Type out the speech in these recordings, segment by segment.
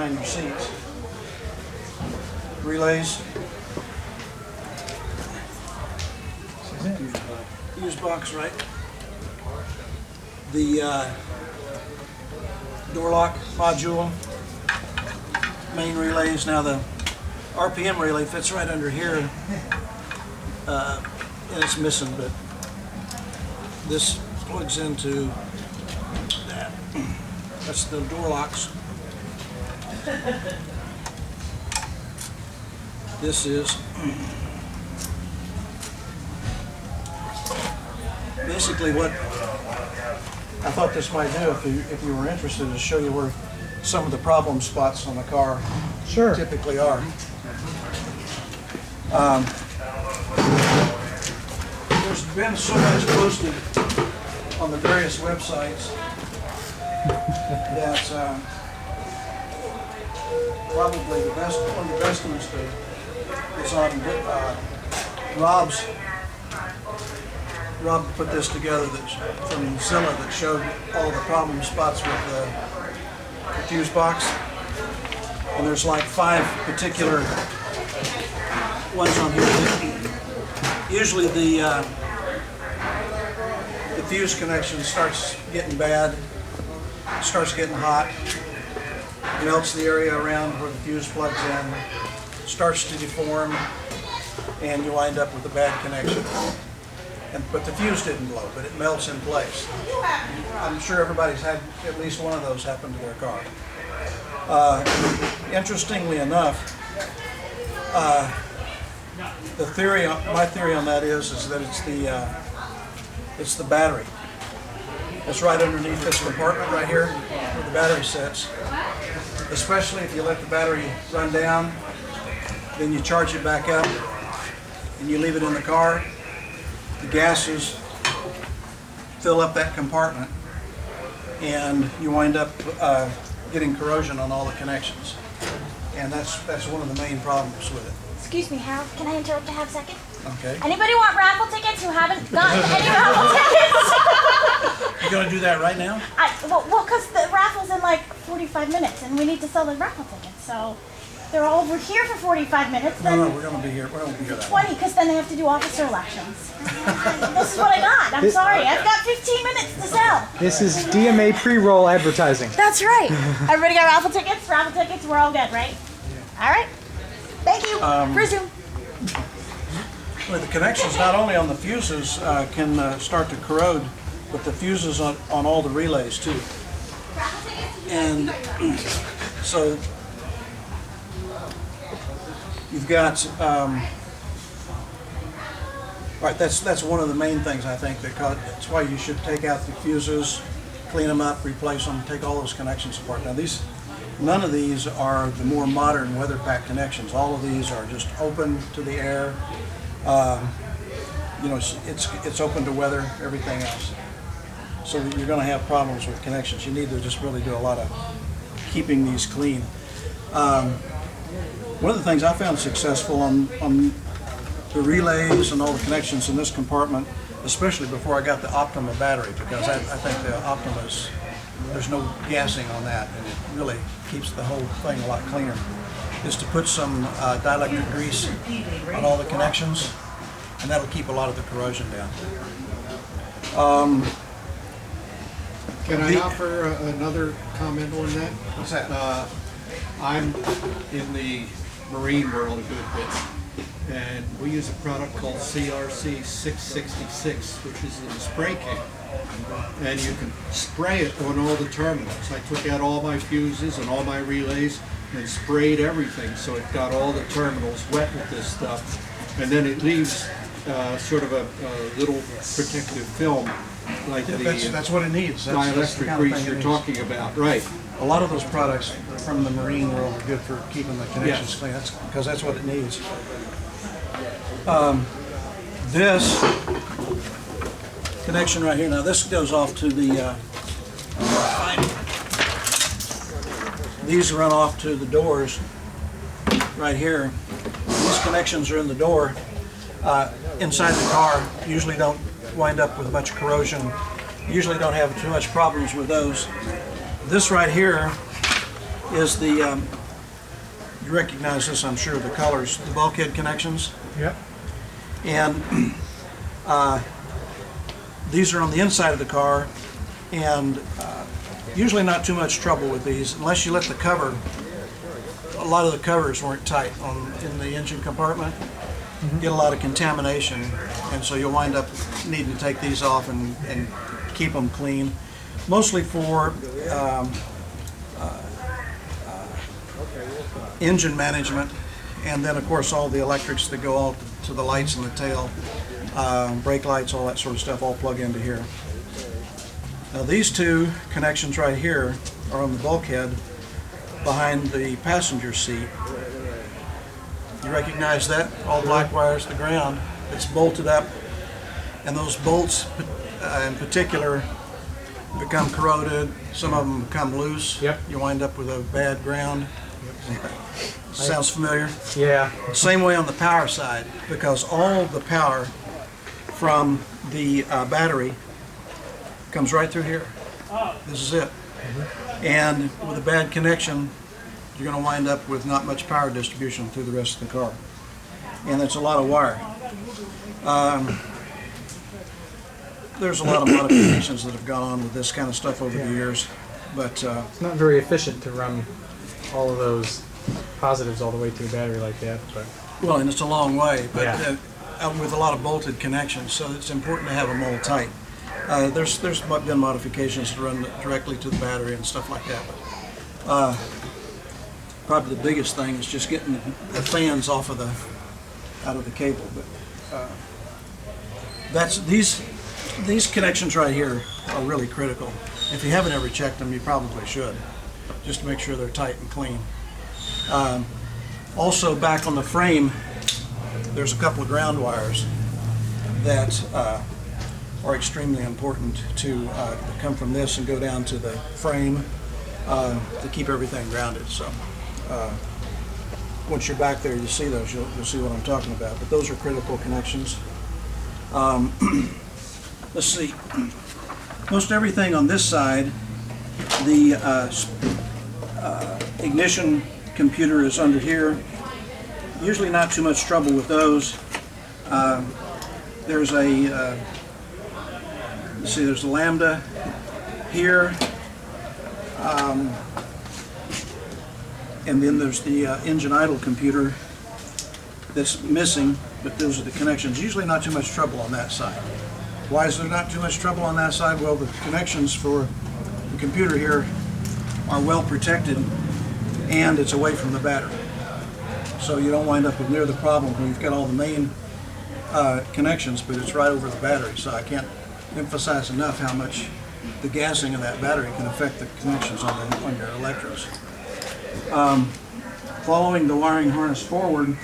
behind your seats. Relays. Fuse box, right? The door lock module. Main relays. Now the RPM relay fits right under here, and it's missing, but this plugs into that. That's the door locks. This is basically what I thought this might do, if you were interested, is show you where some of the problem spots on the car typically are. There's been so much posted on the various websites that probably the best, one of the best ones is on Rob put this together from Mozilla that showed all the problem spots with the fuse box. And there's like 5 particular ones on here. Usually the fuse connection starts getting bad, starts getting hot, melts the area around where the fuse plugs in, starts to deform, and you wind up with a bad connection. But the fuse didn't blow, but it melts in place. I'm sure everybody's had at least one of those happen to their car. Interestingly enough, my theory on that is that it's the battery. It's right underneath this compartment right here where the battery sits. Especially if you let the battery run down, then you charge it back up and you leave it in the car. The gases fill up that compartment and you wind up getting corrosion on all the connections. And that's one of the main problems with it. Excuse me, Harold, can I interrupt a half second? Okay. Anybody want raffle tickets who haven't gotten any raffle tickets? You gonna do that right now? Well, because the raffle's in like 45 minutes and we need to sell the raffle tickets, so they're all over here for 45 minutes. Then No, we're gonna be here. We're gonna be here that 20, because then they have to do officer elections. This is what I got. I'm sorry. I've got 15 minutes to sell. This is DMA pre-roll advertising. That's right. Everybody got raffle tickets? Raffle tickets, we're all good, right? Yeah. All right. Thank you. Resume. Well, the connections, not only on the fuses, can start to corrode, but the fuses on all the relays too. And so you've got, right, that's one of the main things I think that's why you should take out the fuses, clean them up, replace them, take all those connections apart. Now none of these are the more modern weather pack connections. All of these are just open to the air. You know, it's open to weather, everything else. So you're going to have problems with connections. You need to just really do a lot of keeping these clean. One of the things I found successful on the relays and all the connections in this compartment, especially before I got the Optima battery, because I think the Optima's, there's no gassing on that, and it really keeps the whole thing a lot cleaner, is to put some dielectric grease on all the connections, and that'll keep a lot of the corrosion down. Can I offer another comment on that? What's that? I'm in the marine world a good bit, and we use a product called CRC 666, which is a spray can, and you can spray it on all the terminals. I took out all my fuses and all my relays and sprayed everything, so it got all the terminals wet with this stuff, and then it leaves sort of a little protective film, like That's what it needs. That's the dielectric kind of grease thing it you're needs. talking about, right? A lot of those products from the marine world are good for keeping the connections clean. Because that's what it needs. This connection right here. Now this goes off to the. These run off to the doors right here. These connections are in the door. Inside the car, usually don't wind up with much corrosion. Usually don't have too much problems with those. This right here is the, you recognize this, I'm sure, the colors, the bulkhead connections. Yep. And these are on the inside of the car, and usually not too much trouble with these unless you let the cover. A lot of the covers weren't tight in the engine compartment. Get a lot of contamination, and so you'll wind up needing to take these off and keep them clean. Mostly for engine management, and then of course all the electrics that go all to the lights in the tail, brake lights, all that sort of stuff all plug into here. Now these two connections right here are on the bulkhead behind the passenger seat. You recognize that? All black wires to the ground. It's bolted up, and those bolts in particular become corroded. Some of them become loose. Yep. You wind up with a bad ground. Sounds familiar? Yeah. Same way on the power side, because all the power from the battery comes right through here. This is it. And with a bad connection, you're going to wind up with not much power distribution through the rest of the car. And it's a lot of wire. There's a lot of modifications that have gone on with this kind of stuff over the years, but It's not very efficient to run all of those positives all the way to the battery like that, but well, and it's a long way, but Yeah. with a lot of bolted connections, so it's important to have them all tight. There's been modifications to run directly to the battery and stuff like that. But, probably the biggest thing is just getting the fans out of the cable. But that's these connections right here are really critical. If you haven't ever checked them, you probably should, just to make sure they're tight and clean. Also, back on the frame, there's a couple of ground wires that are extremely important to come from this and go down to the frame to keep everything grounded. So once you're back there, you see those, you'll see what I'm talking about. But those are critical connections. Let's see. Most everything on this side, the ignition computer is under here. Usually not too much trouble with those. There's a let's see, there's a lambda here, and then there's the engine idle computer that's missing, but those are the connections. Usually not too much trouble on that side. Why is there not too much trouble on that side? Well, the connections for the computer here are well protected, and it's away from the battery. So you don't wind up with near the problem when you've got all the main connections, but it's right over the battery. So I can't emphasize enough how much the gassing of that battery can affect the connections on your electrodes. Following the wiring harness forward,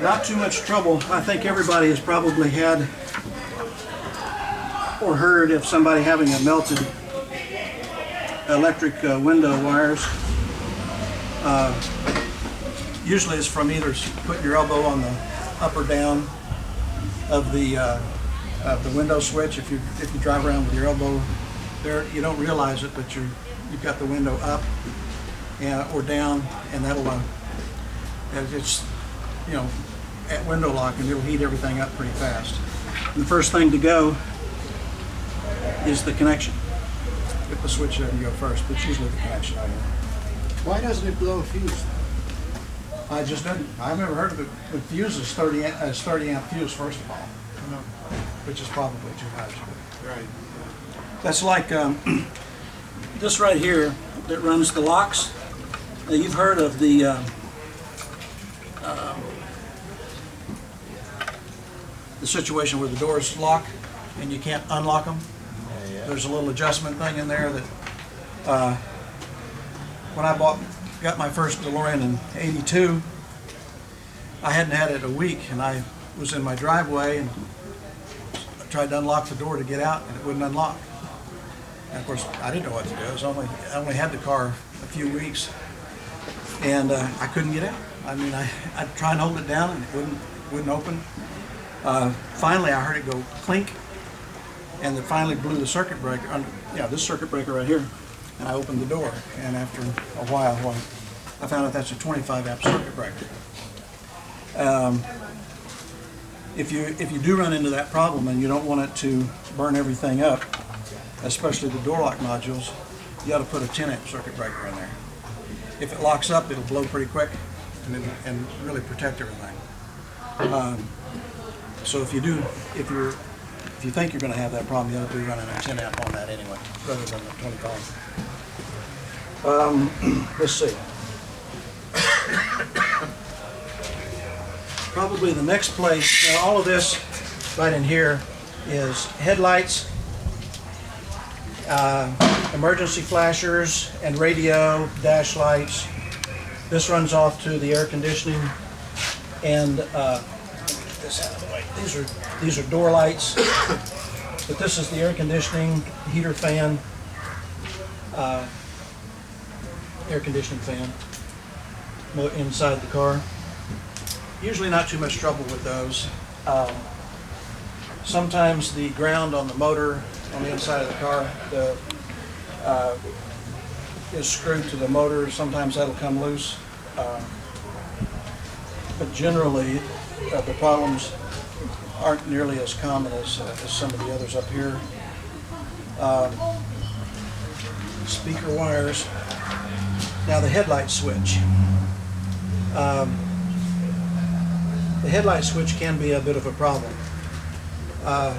not too much trouble. I think everybody has probably had or heard of somebody having a melted electric window wires. Usually it's from either putting your elbow on the up or down of the window switch. If you drive around with your elbow there, you don't realize it, but you've got the window up or down, and that'll it's at window lock, and it'll heat everything up pretty fast. And the first thing to go is the connection. If the switch doesn't go first, but it's usually the connection. Why doesn't it blow a fuse? I just didn't. I've never heard of it. The fuse is 30 amp fuse, first of all, which is probably too much. Right. That's like this right here that runs the locks. Now, you've heard of the situation where the doors lock and you can't unlock them. There's a little adjustment thing in there that when I got my first DeLorean in '82, I hadn't had it a week, and I was in my driveway and I tried to unlock the door to get out, and it wouldn't unlock. And of course, I didn't know what to do. I only had the car a few weeks, and I couldn't get out. I mean, I'd try and hold it down, and it wouldn't open. Finally, I heard it go clink, and it finally blew the circuit breaker. This circuit breaker right here and I opened the door, and after a while, I found out that's a 25 amp circuit breaker. If you do run into that problem and you don't want it to burn everything up, especially the door lock modules, you got to put a 10 amp circuit breaker in there. If it locks up, it'll blow pretty quick and really protect everything. So if you think you're going to have that problem, you ought to be running a 10 amp on that anyway, rather than the 25. Let's see. Probably the next place, now all of this right in here is headlights, emergency flashers, and radio, dash lights. This runs off to the air conditioning, and this out of the way. These are door lights, but this is the air conditioning, heater fan, air conditioning fan inside the car. Usually not too much trouble with those. Sometimes the ground on the motor on the inside of the car is screwed to the motor. Sometimes that'll come loose. But generally, the problems aren't nearly as common as some of the others up here. Speaker wires. Now the headlight switch. The headlight switch can be a bit of a problem. How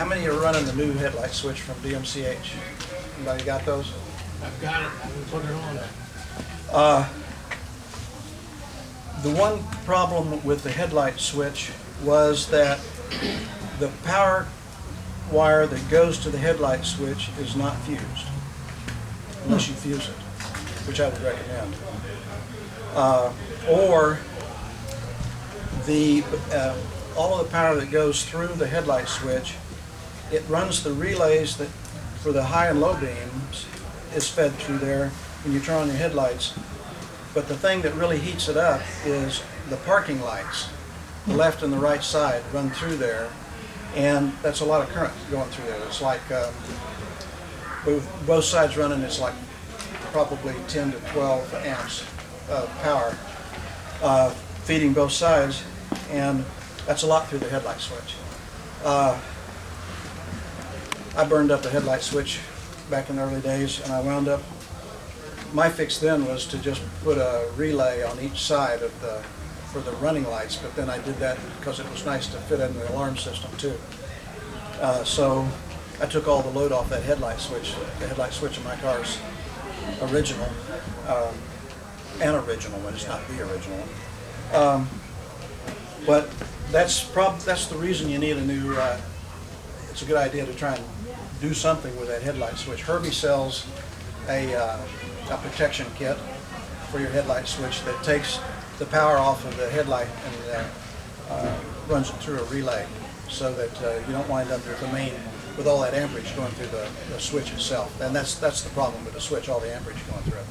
many are running the new headlight switch from DMCH? Anybody got those? I've got it. I've been putting it on. The one problem with the headlight switch was that the power wire that goes to the headlight switch is not fused, unless you fuse it, which I would recommend. Or all of the power that goes through the headlight switch, it runs the relays that for the high and low beams is fed through there when you turn on your headlights. But the thing that really heats it up is the parking lights. The left and the right side run through there, and that's a lot of current going through there. It's like with both sides running, it's like probably 10 to 12 amps of power feeding both sides, and that's a lot through the headlight switch. I burned up a headlight switch back in the early days, and I wound up, my fix then was to just put a relay on each side of for the running lights, but then I did that because it was nice to fit in the alarm system too. So I took all the load off that headlight switch. The headlight switch in my car is original, an original one, it's not the original one. But that's the reason you need a new, it's a good idea to try and do something with that headlight switch. Herbie sells a protection kit for your headlight switch that takes the power off of the headlight and runs it through a relay so that you don't wind up with the main, with all that amperage going through the switch itself. And that's the problem with the switch, all the amperage going through it.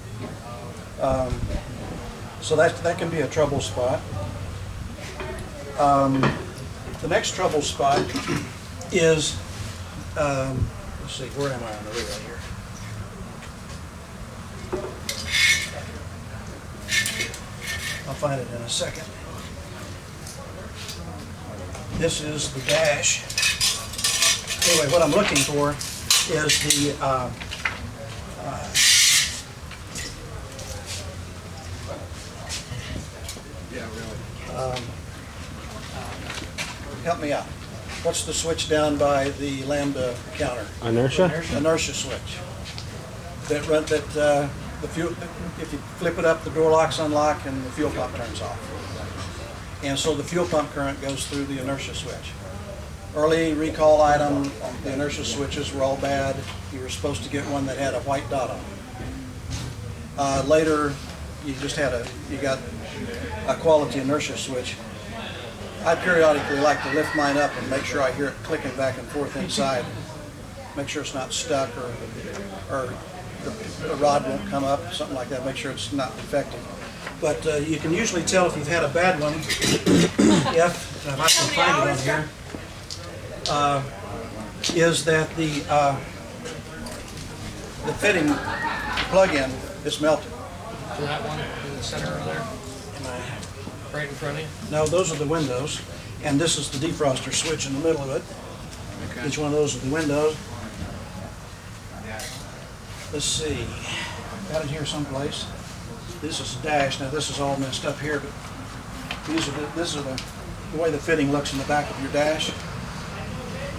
So that can be a trouble spot. The next trouble spot is, let's see, where am I on the relay here? I'll find it in a second. This is the dash. Anyway, what I'm looking for is the help me out. What's the switch down by the Lambda counter? Inertia? Inertia switch. The fuel, if you flip it up, the door locks unlock and the fuel pump turns off. And so the fuel pump current goes through the inertia switch. Early recall item, the inertia switches were all bad. You were supposed to get one that had a white dot on it. Later, you got a quality inertia switch. I periodically like to lift mine up and make sure I hear it clicking back and forth inside. Make sure it's not stuck or the rod won't come up, something like that. Make sure it's not defective. But you can usually tell if you've had a bad one, if I can find it on here, is that the fitting, the plug-in is melted. To that one in the center over there, right in front of you. No, those are the windows, and this is the defroster switch in the middle of it. Okay. Each one of those are the windows. Let's see, got it here someplace. This is a dash. Now this is all messed up here, but this is the way the fitting looks in the back of your dash.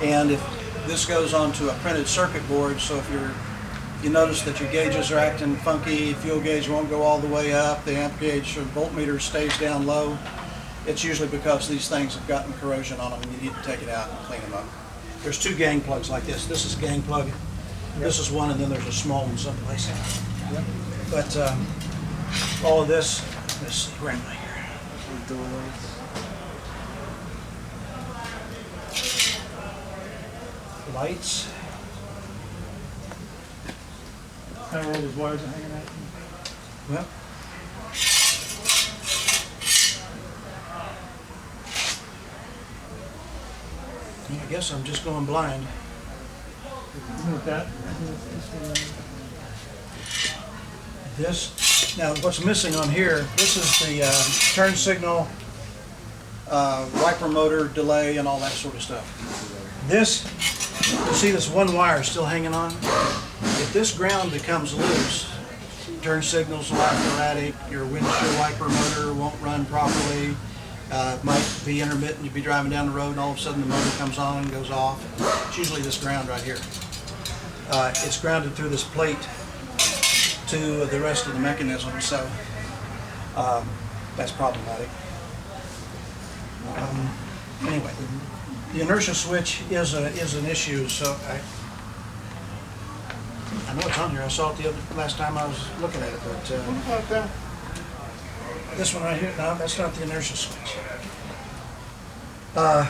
And if this goes onto a printed circuit board, so if you notice that your gauges are acting funky, fuel gauge won't go all the way up, the amp gauge or voltmeter stays down low, it's usually because these things have gotten corrosion on them and you need to take it out and clean them up. There's two gang plugs like this. This is gang plug. This is one, and then there's a small one someplace. But all of this, let's see, where am I here? Lights. How are all those wires hanging out? Well, I guess I'm just going blind. With that? This, now what's missing on here, this is the turn signal, wiper motor, delay, and all that sort of stuff. This, you see this one wire still hanging on? If this ground becomes loose, turn signals will act erratic, your windshield wiper motor won't run properly, it might be intermittent, you'd be driving down the road and all of a sudden the motor comes on and goes off. It's usually this ground right here. It's grounded through this plate to the rest of the mechanism, so that's problematic. Anyway, the inertia switch is an issue, so I know it's on here. I saw it last time I was looking at it, but this one right here, no, that's not the inertia switch. Well,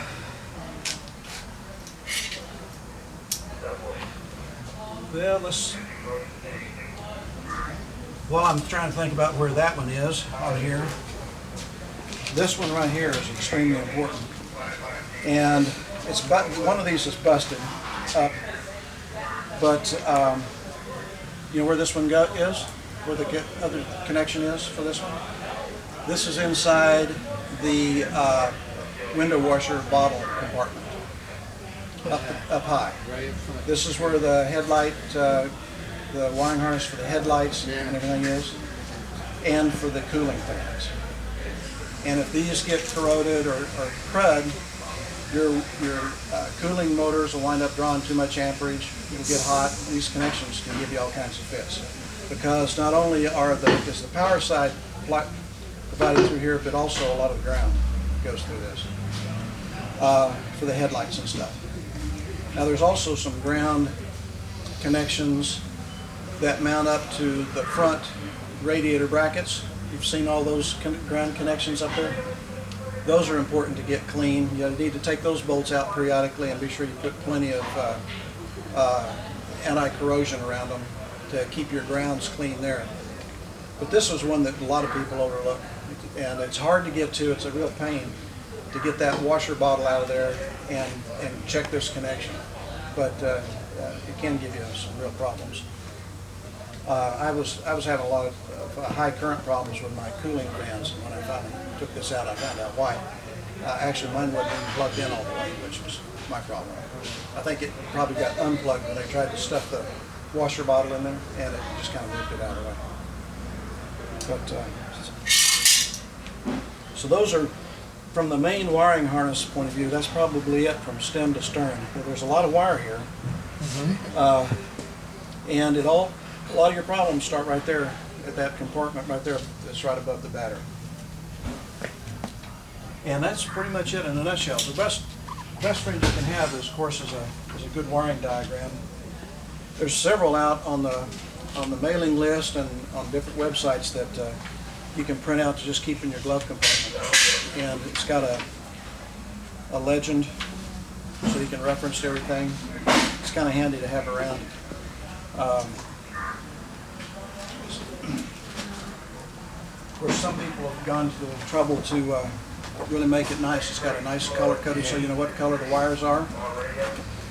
while I'm trying to think about where that one is on here, this one right here is extremely important. And it's one of these is busted up, but you know where this one is? Where the other connection is for this one? This is inside the window washer bottle compartment, up high. This is where the headlight, the wiring harness for the headlights and everything is, and for the cooling fans. And if these get corroded or crud, your cooling motors will wind up drawing too much amperage. It'll get hot. These connections can give you all kinds of fits, because not only is the power side provided through here, but also a lot of the ground goes through this for the headlights and stuff. Now there's also some ground connections that mount up to the front radiator brackets. You've seen all those ground connections up there. Those are important to get clean. You need to take those bolts out periodically and be sure you put plenty of anti-corrosion around them to keep your grounds clean there. But this was one that a lot of people overlook, and it's hard to get to. It's a real pain to get that washer bottle out of there and check this connection. But it can give you some real problems. I was having a lot of high current problems with my cooling fans. When I finally took this out, I found out why. Actually, mine wasn't even plugged in all the way, which was my problem. I think it probably got unplugged when they tried to stuff the washer bottle in there, and it just kind of ripped it out of the way. But so those are, from the main wiring harness point of view, that's probably it from stem to stern. There's a lot of wire here, and a lot of your problems start right there at that compartment right there that's right above the battery. And that's pretty much it in a nutshell. The best thing you can have is, of course, is a good wiring diagram. There's several out on the mailing list and on different websites that you can print out to just keep in your glove compartment. And it's got a legend so you can reference everything. It's kind of handy to have around. Of course, some people have gone to the trouble to really make it nice. It's got a nice color coded so you know what color the wires are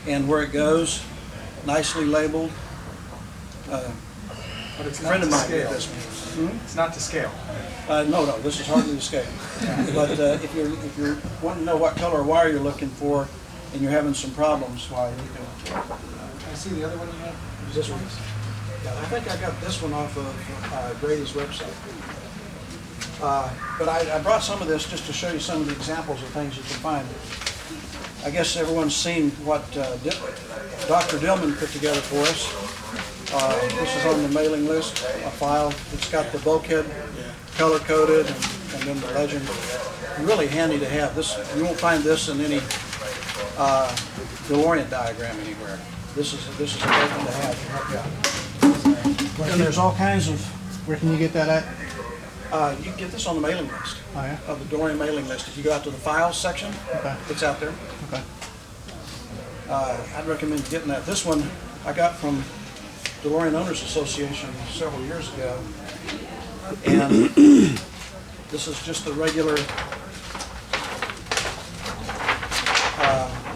and where it goes, nicely labeled. But it's a not friend of to mine did scale. this one. It's not to scale. No, this is hardly to scale. But if you're wanting to know what color wire you're looking for and you're having some problems, why you can. I see the other one you have. This one? Yeah, I think I got this one off of Grady's website. But I brought some of this just to show you some of the examples of things you can find. I guess everyone's seen what Dr. Dillman put together for us. This is on the mailing list, a file. It's got the bulkhead color-coded and then the legend. Really handy to have. This, you won't find this in any DeLorean diagram anywhere. This is a great one to have to help you out. And there's all kinds of. Where can you get that at? You can get this on the mailing list. Oh, yeah? Of the DeLorean mailing list. If you go out to the files section, Okay. it's out there. Okay. I'd recommend getting that. This one I got from DeLorean Owners Association several years ago. And this is just the regular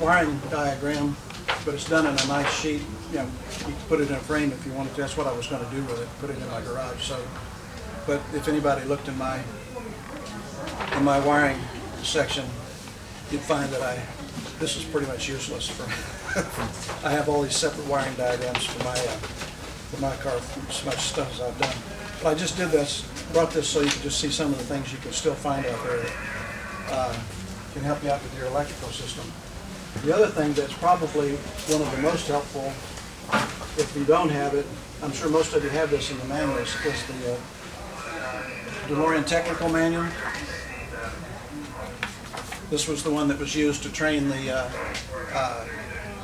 wiring diagram, but it's done in a nice sheet. You know, you can put it in a frame if you wanted to. That's what I was going to do with it, put it in my garage. So, but if anybody looked in my wiring section, you'd find that this is pretty much useless. I have all these separate wiring diagrams for my car, as much stuff as I've done. But I just did this, brought this so you can just see some of the things you can still find out there that can help you out with your electrical system. The other thing that's probably one of the most helpful, if you don't have it, I'm sure most of you have this in the manual, is the DeLorean Technical Manual. This was the one that was used to train the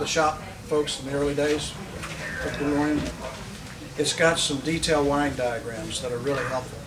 shop folks in the early days of DeLorean. It's got some detailed wiring diagrams that are really helpful.